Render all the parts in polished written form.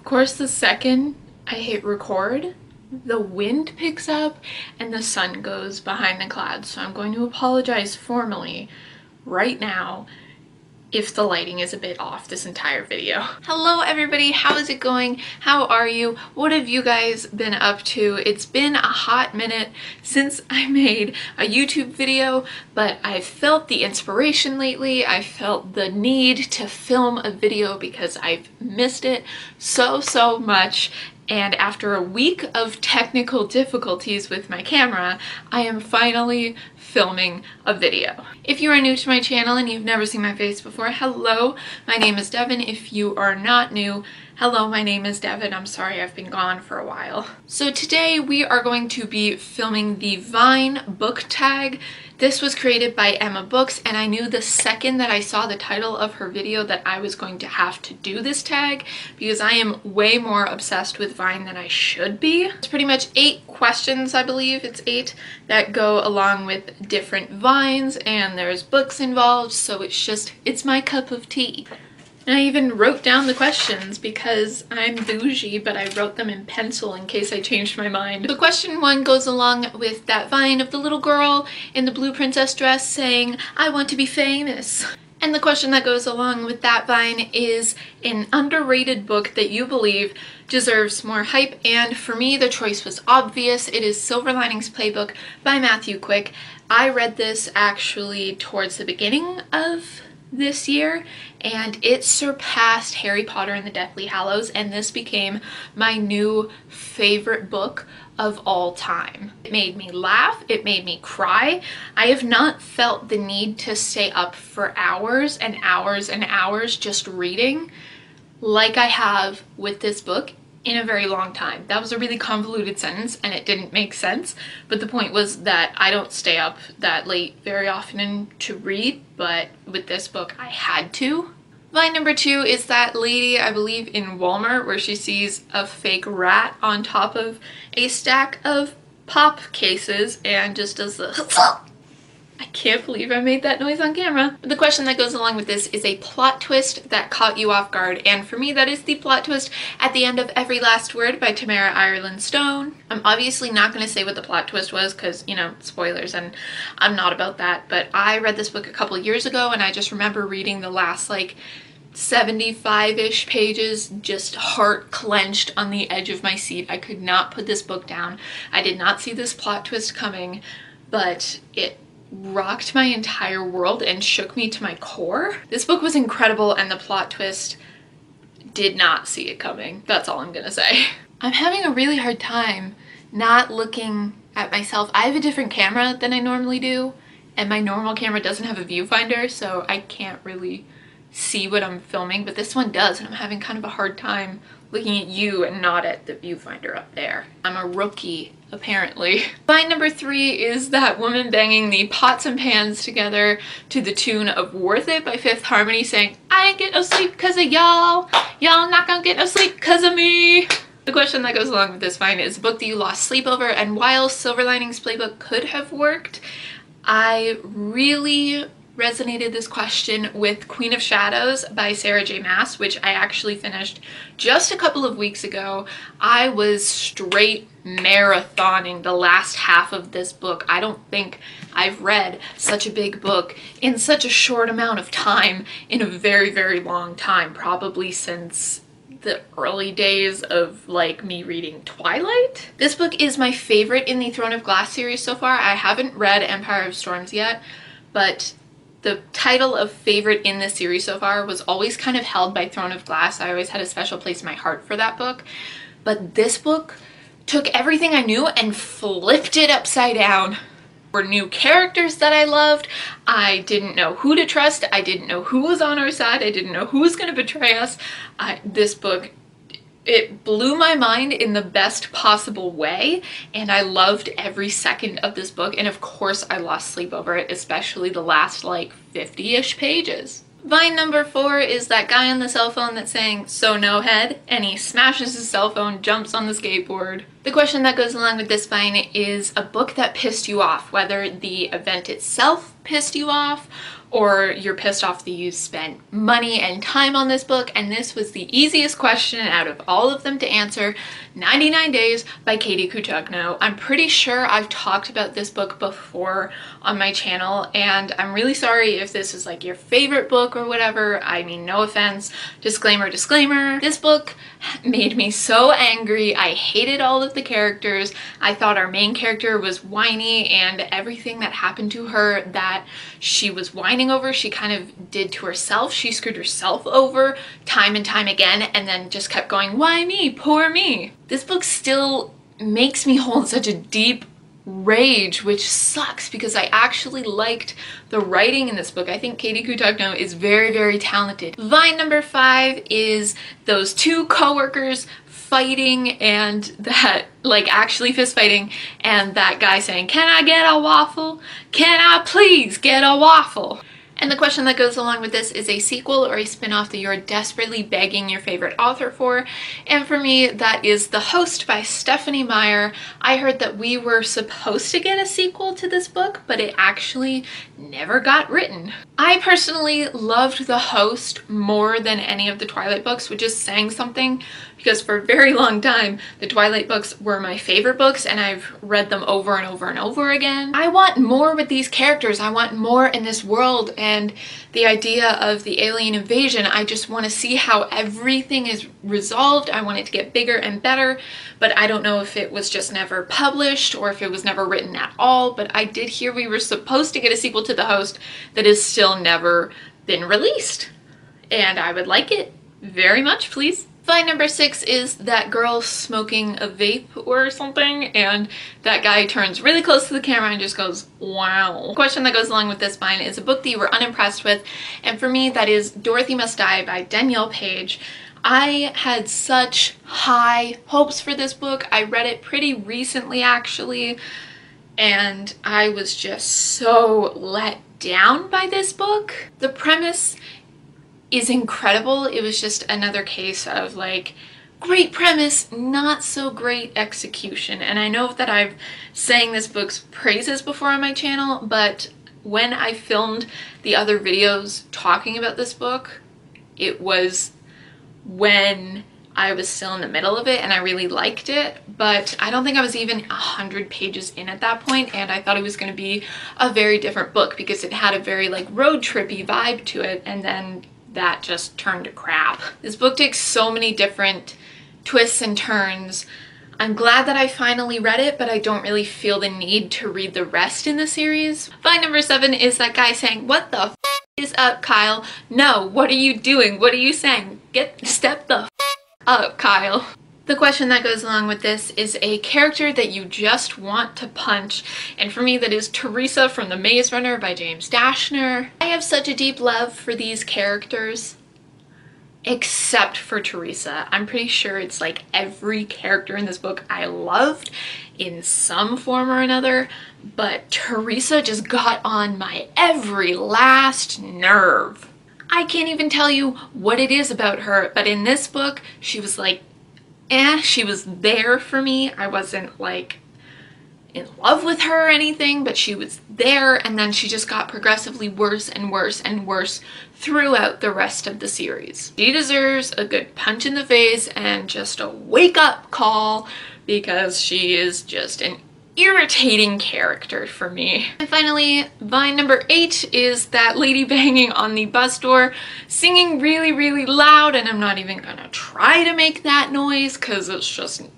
Of course, the second I hit record, the wind picks up and the sun goes behind the clouds. So I'm going to apologize formally right now if the lighting is a bit off this entire video. Hello everybody, how is it going? How are you? What have you guys been up to? It's been a hot minute since I made a YouTube video, but I've felt the inspiration lately. I felt the need to film a video because I've missed it so much. And after a week of technical difficulties with my camera, I am finally filming a video. If you are new to my channel and you've never seen my face before, hello, my name is Devin. If you are not new, hello, my name is Devin. I'm sorry I've been gone for a while. So today we are going to be filming the Vine book tag. This was created by Emma Books, and I knew the second that I saw the title of her video that I was going to have to do this tag because I am way more obsessed with Vine than I should be. It's pretty much 8 questions, I believe it's 8, that go along with different vines, and there's books involved, so it's my cup of tea. And I even wrote down the questions because I'm bougie, but I wrote them in pencil in case I changed my mind. So question 1 goes along with that vine of the little girl in the blue princess dress saying, "I want to be famous." And the question that goes along with that vine is an underrated book that you believe deserves more hype, and for me the choice was obvious. It is Silver Linings Playbook by Matthew Quick. I read this actually towards the beginning of this year, and it surpassed Harry Potter and the Deathly Hallows, and this became my new favorite book of all time. It made me laugh, it made me cry. I have not felt the need to stay up for hours and hours and hours just reading like I have with this book in a very long time. That was a really convoluted sentence and it didn't make sense, but the point was that I don't stay up that late very often to read, but with this book I had to. Vine number 2 is that lady, I believe in Walmart, where she sees a fake rat on top of a stack of pop cases and just does the I can't believe I made that noise on camera. But the question that goes along with this is a plot twist that caught you off guard, and for me that is the plot twist at the end of Every Last Word by Tamara Ireland Stone. I'm obviously not going to say what the plot twist was because, you know, spoilers, and I'm not about that, but I read this book a couple years ago and I just remember reading the last like 75-ish pages, just heart clenched on the edge of my seat. I could not put this book down. I did not see this plot twist coming, but it rocked my entire world and shook me to my core. This book was incredible and the plot twist did not see it coming. That's all I'm gonna say. I'm having a really hard time not looking at myself. I have a different camera than I normally do, and my normal camera doesn't have a viewfinder, so I can't really see what I'm filming, but this one does, and I'm having kind of a hard time looking at you and not at the viewfinder up there. I'm a rookie, apparently. Vine number 3 is that woman banging the pots and pans together to the tune of Worth It by Fifth Harmony, saying, "I ain't get no sleep cause of y'all, y'all not gonna get no sleep cause of me." The question that goes along with this vine is a book that you lost sleep over, and while Silver Linings Playbook could have worked, I really resonated this question with Queen of Shadows by Sarah J. Maas, which I actually finished just a couple of weeks ago. I was straight marathoning the last half of this book. I don't think I've read such a big book in such a short amount of time in a very long time, probably since the early days of like me reading Twilight. This book is my favorite in the Throne of Glass series so far. I haven't read Empire of Storms yet, but the title of favorite in this series so far was always kind of held by Throne of Glass. I always had a special place in my heart for that book. But this book took everything I knew and flipped it upside down. There were new characters that I loved. I didn't know who to trust. I didn't know who was on our side. I didn't know who was going to betray us. This book, it blew my mind in the best possible way, and I loved every second of this book, and of course I lost sleep over it, especially the last like 50-ish pages. Vine number 4 is that guy on the cell phone that's saying, "So no head," and he smashes his cell phone, jumps on the skateboard. The question that goes along with this vine is a book that pissed you off, whether the event itself pissed you off or you're pissed off that you spent money and time on this book, and this was the easiest question out of all of them to answer. 99 Days by Katie Kuchugno. I'm pretty sure I've talked about this book before on my channel, and I'm really sorry if this is like your favorite book or whatever. I mean, no offense. Disclaimer, disclaimer. This book made me so angry. I hated all of the characters. I thought our main character was whiny, and everything that happened to her that she was whining over, she kind of did to herself. She screwed herself over time and time again, and then just kept going, why me? Poor me. This book still makes me hold such a deep rage, which sucks because I actually liked the writing in this book. I think Katie Kuchugno is very, very talented. Vine number 5 is those two co-workers fighting, and that, like, actually fist fighting, and that guy saying, can I get a waffle? Can I please get a waffle? And the question that goes along with this is a sequel or a spin-off that you're desperately begging your favorite author for. And for me, that is The Host by Stephanie Meyer. I heard that we were supposed to get a sequel to this book, but it actually never got written. I personally loved The Host more than any of the Twilight books, which is saying something, because for a very long time, the Twilight books were my favorite books, and I've read them over and over and over again. I want more with these characters. I want more in this world, and the idea of the alien invasion, I just want to see how everything is resolved. I want it to get bigger and better, but I don't know if it was just never published or if it was never written at all. But I did hear we were supposed to get a sequel to The Host that has still never been released, and I would like it very much, please. Vine number 6 is that girl smoking a vape or something, and that guy turns really close to the camera and just goes, wow. The question that goes along with this vine is a book that you were unimpressed with, and for me that is Dorothy Must Die by Danielle Page. I had such high hopes for this book. I read it pretty recently actually, and I was just so let down by this book. The premise is incredible. It was just another case of like, great premise, not so great execution. And I know that I've sang this book's praises before on my channel, but when I filmed the other videos talking about this book, it was when I was still in the middle of it and I really liked it, but I don't think I was even 100 pages in at that point, and I thought it was going to be a very different book because it had a very like road trippy vibe to it, and then that just turned to crap. This book takes so many different twists and turns. I'm glad that I finally read it, but I don't really feel the need to read the rest in the series. Vine number 7 is that guy saying, what the f is up, Kyle? No, what are you doing? What are you saying? Step the f up, Kyle. The question that goes along with this is a character that you just want to punch, and for me that is Teresa from The Maze Runner by James Dashner. I have such a deep love for these characters, except for Teresa. I'm pretty sure it's like every character in this book I loved in some form or another, but Teresa just got on my every last nerve. I can't even tell you what it is about her, but in this book she was like, she was there for me. I wasn't like in love with her or anything, but she was there, and then she just got progressively worse and worse and worse throughout the rest of the series. She deserves a good punch in the face and just a wake up call, because she is just an irritating character for me. And finally, vine number 8 is that lady banging on the bus door, singing really, really loud, and I'm not even gonna try to make that noise because it's just,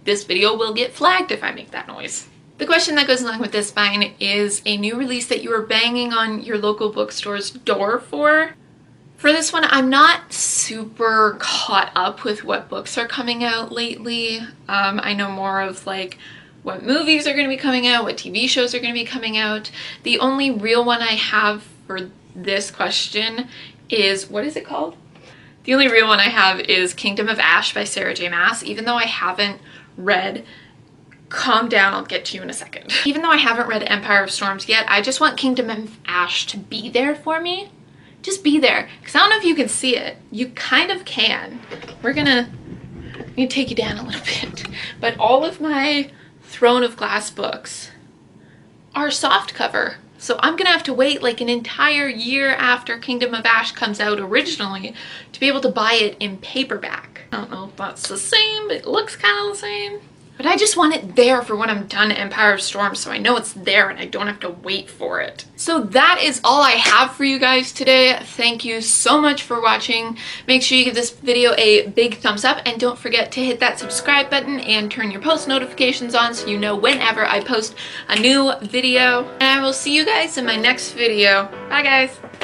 this video will get flagged if I make that noise. The question that goes along with this vine is a new release that you were banging on your local bookstore's door for. For this one, I'm not super caught up with what books are coming out lately. I know more of like what movies are going to be coming out, what TV shows are going to be coming out. The only real one I have for this question is, what is it called? The only real one I have is Kingdom of Ash by Sarah J. Maas, even though I haven't read, calm down, I'll get to you in a second. Even though I haven't read Empire of Storms yet, I just want Kingdom of Ash to be there for me. Just be there. Because I don't know if you can see it. You kind of can. We're gonna need to take you down a little bit. But all of my Throne of Glass books are soft cover. So I'm gonna have to wait like an entire year after Kingdom of Ash comes out originally to be able to buy it in paperback. I don't know if that's the same, but it looks kind of the same. But I just want it there for when I'm done Empire of Storm, so I know it's there and I don't have to wait for it. So that is all I have for you guys today. Thank you so much for watching. Make sure you give this video a big thumbs up and don't forget to hit that subscribe button and turn your post notifications on so you know whenever I post a new video. And I will see you guys in my next video. Bye guys!